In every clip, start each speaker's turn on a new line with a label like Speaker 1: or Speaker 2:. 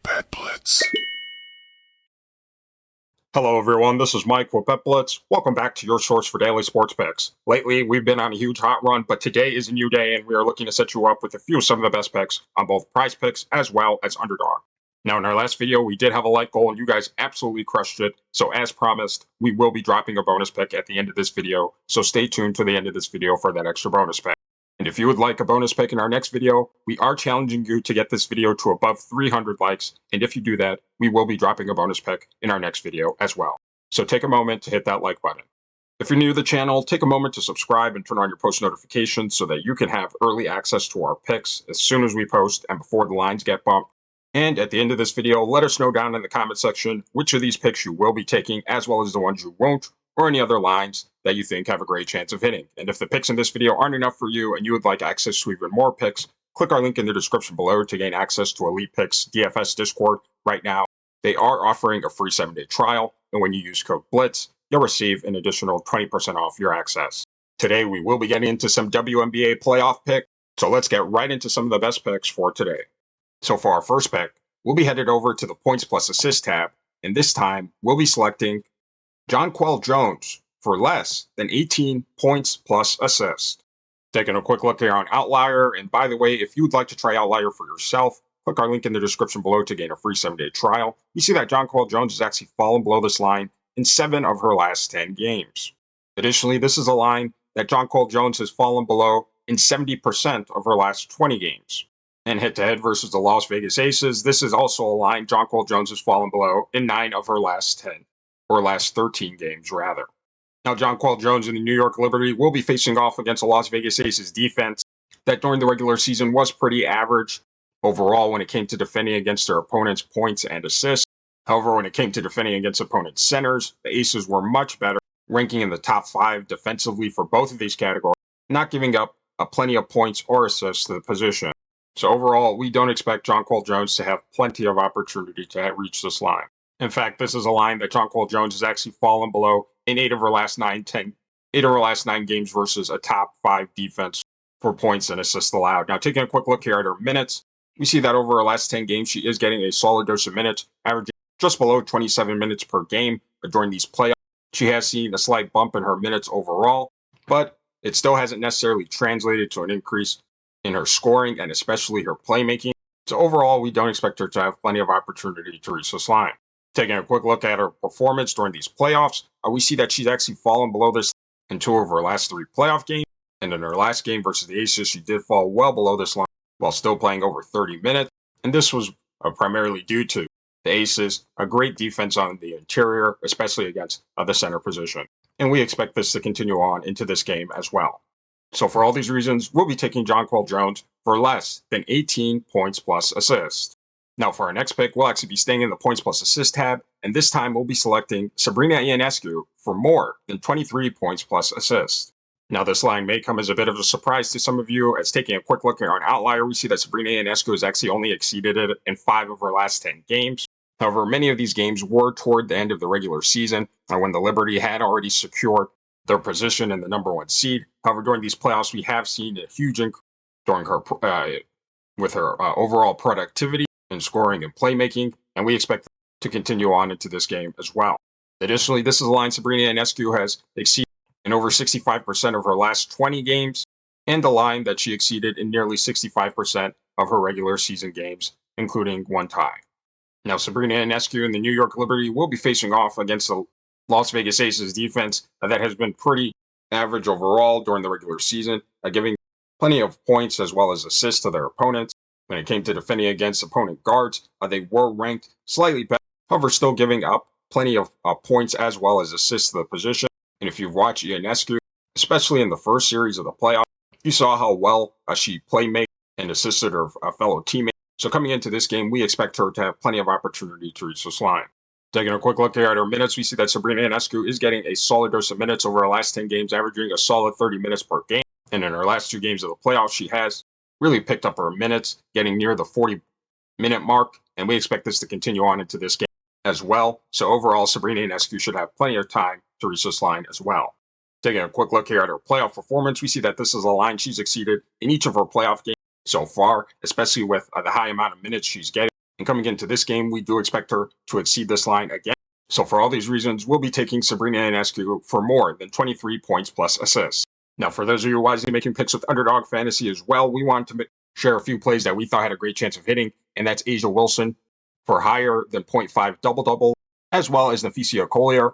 Speaker 1: Bet Blitz.
Speaker 2: Hello everyone, this is Mike with Bet Blitz. Welcome back to your source for daily sports picks. Lately, we've been on a huge hot run, but today is a new day and we are looking to set you up with some of the best picks on both PrizePicks as well as Underdog. Now, in our last video, we did have a like goal and you guys absolutely crushed it. So as promised, we will be dropping a bonus pick at the end of this video. So stay tuned to the end of this video for that extra bonus pick. And if you would like a bonus pick in our next video, we are challenging you to get this video to above 300 likes. And if you do that, we will be dropping a bonus pick in our next video as well. So take a moment to hit that like button. If you're new to the channel, take a moment to subscribe and turn on your post notifications so that you can have early access to our picks as soon as we post and before the lines get bumped. And at the end of this video, let us know down in the comment section which of these picks you will be taking as well as the ones you won't, or any other lines that you think have a great chance of hitting. And if the picks in this video aren't enough for you and you would like access to even more picks, click our link in the description below to gain access to Elite Picks DFS Discord right now. They are offering a free 7-day trial, and when you use code BLITZ, you'll receive an additional 20% off your access. Today, we will be getting into some WNBA playoff picks, so let's get right into some of the best picks for today. So for our first pick, we'll be headed over to the points plus assist tab, and this time, we'll be selecting Jonquel Jones for less than 18 points plus assists. Taking a quick look here on Outlier, and by the way, if you would like to try Outlier for yourself, click our link in the description below to gain a free 7-day trial. You see that Jonquel Jones has actually fallen below this line in 7 of her last 10 games. Additionally, this is a line that Jonquel Jones has fallen below in 70% of her last 20 games. And head-to-head versus the Las Vegas Aces, this is also a line Jonquel Jones has fallen below in 9 of her last 10. Or last 13 games, rather. Now, Jonquel Jones and the New York Liberty will be facing off against the Las Vegas Aces defense that during the regular season was pretty average overall when it came to defending against their opponents' points and assists. However, when it came to defending against opponents' centers, the Aces were much better, ranking in the top 5 defensively for both of these categories, not giving up plenty of points or assists to the position. So overall, we don't expect Jonquel Jones to have plenty of opportunity to reach this line. In fact, this is a line that Jonquel Jones has actually fallen below in 8 of her last 9 games versus a top 5 defense for points and assists allowed. Now, taking a quick look here at her minutes, we see that over her last 10 games, she is getting a solid dose of minutes, averaging just below 27 minutes per game. But during these playoffs, she has seen a slight bump in her minutes overall, but it still hasn't necessarily translated to an increase in her scoring and especially her playmaking. So overall, we don't expect her to have plenty of opportunity to reach this line. Taking a quick look at her performance during these playoffs, we see that she's actually fallen below this in 2 of her last 3 playoff games. And in her last game versus the Aces, she did fall well below this line while still playing over 30 minutes. And this was primarily due to the Aces, a great defense on the interior, especially against the center position. And we expect this to continue on into this game as well. So for all these reasons, we'll be taking Jonquel Jones for less than 18 points plus assists. Now, for our next pick, we'll actually be staying in the points plus assist tab, and this time we'll be selecting Sabrina Ionescu for more than 23 points plus assists. Now, this line may come as a bit of a surprise to some of you, as taking a quick look here on Outlier, we see that Sabrina Ionescu has actually only exceeded it in 5 of her last 10 games. However, many of these games were toward the end of the regular season, when the Liberty had already secured their position in the number 1 seed. However, during these playoffs, we have seen a huge increase during her with her overall productivity in scoring and playmaking, and we expect to continue on into this game as well. Additionally, this is a line Sabrina Ionescu has exceeded in over 65% of her last 20 games, and a line that she exceeded in nearly 65% of her regular season games, including 1 tie. Now, Sabrina Ionescu and the New York Liberty will be facing off against the Las Vegas Aces defense that has been pretty average overall during the regular season, giving plenty of points as well as assists to their opponents. When it came to defending against opponent guards, they were ranked slightly better, however still giving up plenty of points as well as assists to the position. And if you've watched Ionescu, especially in the first series of the playoffs, you saw how well she playmaking and assisted her fellow teammates. So coming into this game, we expect her to have plenty of opportunity to reach this line. Taking a quick look here at her minutes, we see that Sabrina Ionescu is getting a solid dose of minutes over her last 10 games, averaging a solid 30 minutes per game. And in her last 2 games of the playoffs, she has really picked up her minutes, getting near the 40-minute mark, and we expect this to continue on into this game as well. So overall, Sabrina Ionescu should have plenty of time to reach this line as well. Taking a quick look here at her playoff performance, we see that this is a line she's exceeded in each of her playoff games so far, especially with the high amount of minutes she's getting. And coming into this game, we do expect her to exceed this line again. So for all these reasons, we'll be taking Sabrina Ionescu for more than 23 points plus assists. Now, for those of you wisely making picks with Underdog Fantasy as well, we want to share a few plays that we thought had a great chance of hitting, and that's Asia Wilson for higher than 0.5 double-double, as well as Nafisia Collier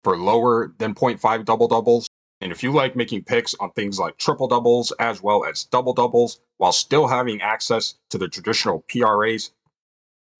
Speaker 2: for lower than 0.5 double-doubles. And if you like making picks on things like triple-doubles as well as double-doubles while still having access to the traditional PRAs,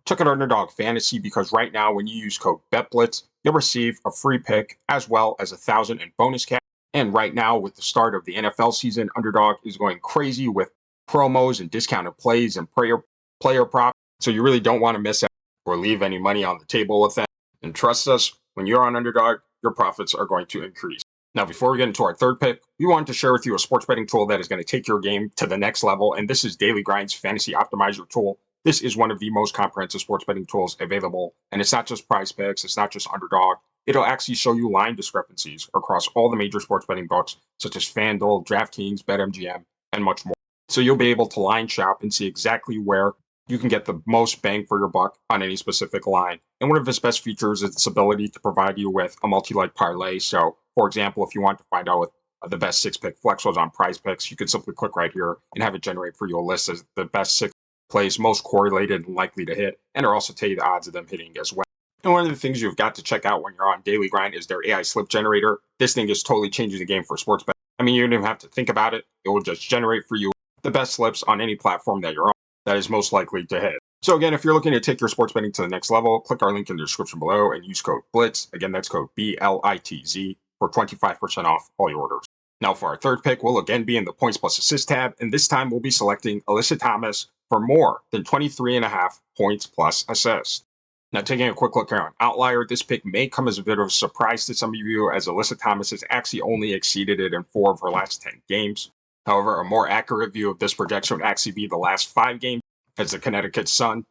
Speaker 2: check out Underdog Fantasy, because right now when you use code BETBLITZ, you'll receive a free pick as well as 1,000 in bonus cash. And right now, with the start of the NFL season, Underdog is going crazy with promos and discounted plays and player props. So you really don't want to miss out or leave any money on the table with them. And trust us, when you're on Underdog, your profits are going to increase. Now, before we get into our third pick, we wanted to share with you a sports betting tool that is going to take your game to the next level. And this is Daily Grind's Fantasy Optimizer tool. This is one of the most comprehensive sports betting tools available. And it's not just PrizePicks, it's not just Underdog. It'll actually show you line discrepancies across all the major sports betting books, such as FanDuel, DraftKings, BetMGM, and much more. So you'll be able to line shop and see exactly where you can get the most bang for your buck on any specific line. And one of its best features is its ability to provide you with a multi-leg parlay. So, for example, if you want to find out what the best 6-pick flex was on PrizePicks, you can simply click right here and have it generate for you a list of the best 6 plays most correlated and likely to hit, and it'll also tell you the odds of them hitting as well. And one of the things you've got to check out when you're on Daily Grind is their AI slip generator. This thing is totally changing the game for sports betting. I mean, you don't even have to think about it. It will just generate for you the best slips on any platform that you're on that is most likely to hit. So again, if you're looking to take your sports betting to the next level, click our link in the description below and use code BLITZ. Again, that's code BLITZ for 25% off all your orders. Now for our third pick, we'll again be in the points plus assist tab, and this time we'll be selecting Alyssa Thomas for more than 23.5 points plus assists. Now, taking a quick look here on Outlier, this pick may come as a bit of a surprise to some of you, as Alyssa Thomas has actually only exceeded it in 4 of her last 10 games. However, a more accurate view of this projection would actually be the last 5 games, as the Connecticut Sun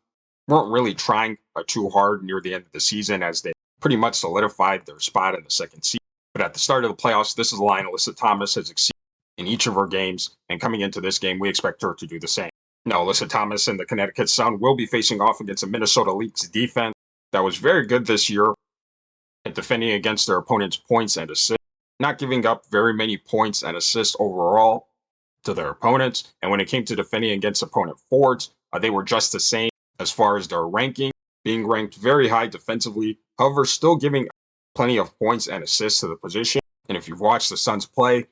Speaker 2: weren't really trying too hard near the end of the season, as they pretty much solidified their spot in the second seed. But at the start of the playoffs, this is a line Alyssa Thomas has exceeded in each of her games, and coming into this game, we expect her to do the same. Now, Alyssa Thomas and the Connecticut Sun will be facing off against a Minnesota Lynx defense that was very good this year at defending against their opponent's points and assists, not giving up very many points and assists overall to their opponents. And when it came to defending against opponent forwards, they were just the same as far as their ranking, being ranked very high defensively, however, still giving plenty of points and assists to the position. And if you've watched the Suns play,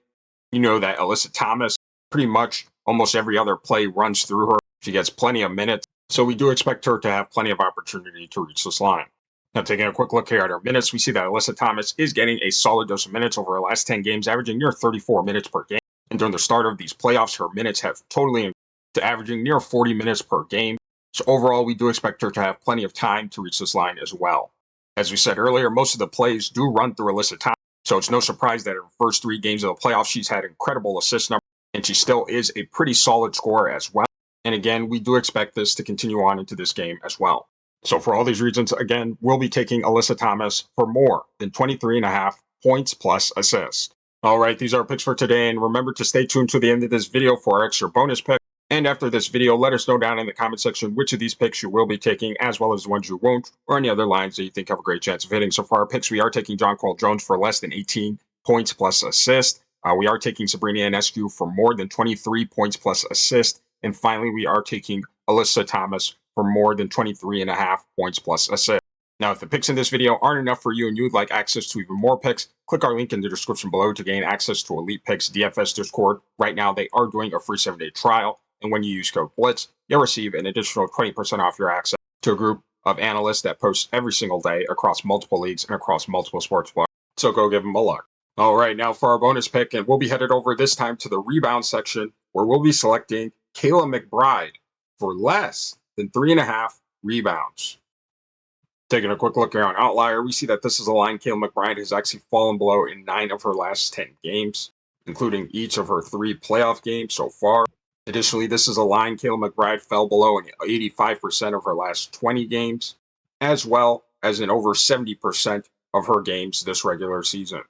Speaker 2: you know that Alyssa Thomas, pretty much almost every other play runs through her. She gets plenty of minutes, so we do expect her to have plenty of opportunity to reach this line. Now, taking a quick look here at her minutes, we see that Alyssa Thomas is getting a solid dose of minutes over her last 10 games, averaging near 34 minutes per game. And during the start of these playoffs, her minutes have totally increased to averaging near 40 minutes per game. So overall, we do expect her to have plenty of time to reach this line as well. As we said earlier, most of the plays do run through Alyssa Thomas, so it's no surprise that in her first 3 games of the playoffs, she's had incredible assist numbers, and she still is a pretty solid scorer as well. And again, we do expect this to continue on into this game as well. So for all these reasons, again, we'll be taking Alyssa Thomas for more than 23.5 points plus assists. All right, these are our picks for today, and remember to stay tuned to the end of this video for our extra bonus pick. And after this video, let us know down in the comment section which of these picks you will be taking, as well as the ones you won't, or any other lines that you think have a great chance of hitting. So for our picks, we are taking Jonquel Jones for less than 18 points plus assist. We are taking Sabrina Ionescu for more than 23 points plus assist. And finally, we are taking Alyssa Thomas for more than 23.5 points plus assist. Now, if the picks in this video aren't enough for you and you would like access to even more picks, click our link in the description below to gain access to Elite Picks DFS Discord. Right now, they are doing a free 7-day trial. And when you use code BLITZ, you'll receive an additional 20% off your access to a group of analysts that post every single day across multiple leagues and across multiple sports books. So go give them a look. All right, now for our bonus pick, and we'll be headed over this time to the rebound section, where we'll be selecting Kayla McBride for less than 3.5 rebounds. Taking a quick look here on Outlier, we see that this is a line Kayla McBride has actually fallen below in 9 of her last 10 games, including each of her 3 playoff games so far. Additionally, this is a line Kayla McBride fell below in 85% of her last 20 games, as well as in over 70% of her games this regular season.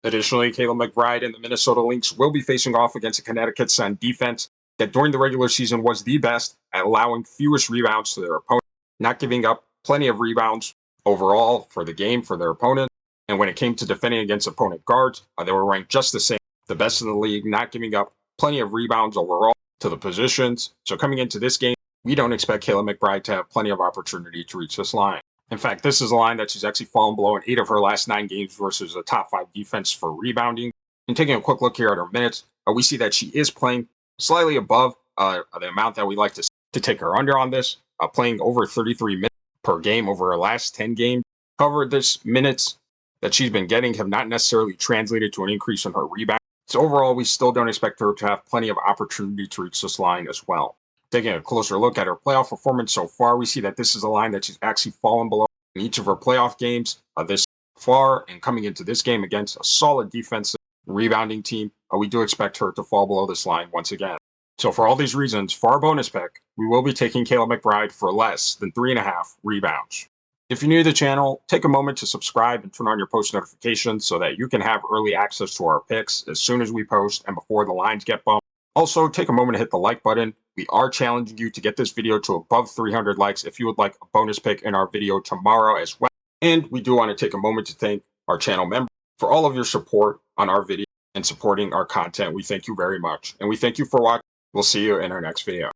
Speaker 2: Additionally, Kayla McBride and the Minnesota Lynx will be facing off against a Connecticut Sun defense that during the regular season was the best at allowing fewest rebounds to their opponents. not giving up plenty of rebounds overall for the game for their opponent. And when it came to defending against opponent guards, they were ranked just the same, the best in the league, not giving up plenty of rebounds overall to the positions. So coming into this game, we don't expect Kayla McBride to have plenty of opportunity to reach this line. In fact, this is a line that she's actually fallen below in 8 of her last 9 games versus a top 5 defense for rebounding. And taking a quick look here at her minutes, we see that she is playing slightly above the amount that we like to take her under on this, playing over 33 minutes per game over her last 10 games. However, this minutes that she's been getting have not necessarily translated to an increase in her rebound. So overall, we still don't expect her to have plenty of opportunity to reach this line as well. Taking a closer look at her playoff performance so far, we see that this is a line that she's actually fallen below in each of her playoff games this far. And coming into this game against a solid defensive rebounding team, we do expect her to fall below this line once again. So for all these reasons, for our bonus pick, we will be taking Kayla McBride for less than 3.5 rebounds. If you're new to the channel, take a moment to subscribe and turn on your post notifications so that you can have early access to our picks as soon as we post and before the lines get bumped. Also, take a moment to hit the like button. We are challenging you to get this video to above 300 likes if you would like a bonus pick in our video tomorrow as well. And we do want to take a moment to thank our channel members for all of your support on our video and supporting our content. We thank you very much. And we thank you for watching. We'll see you in our next video.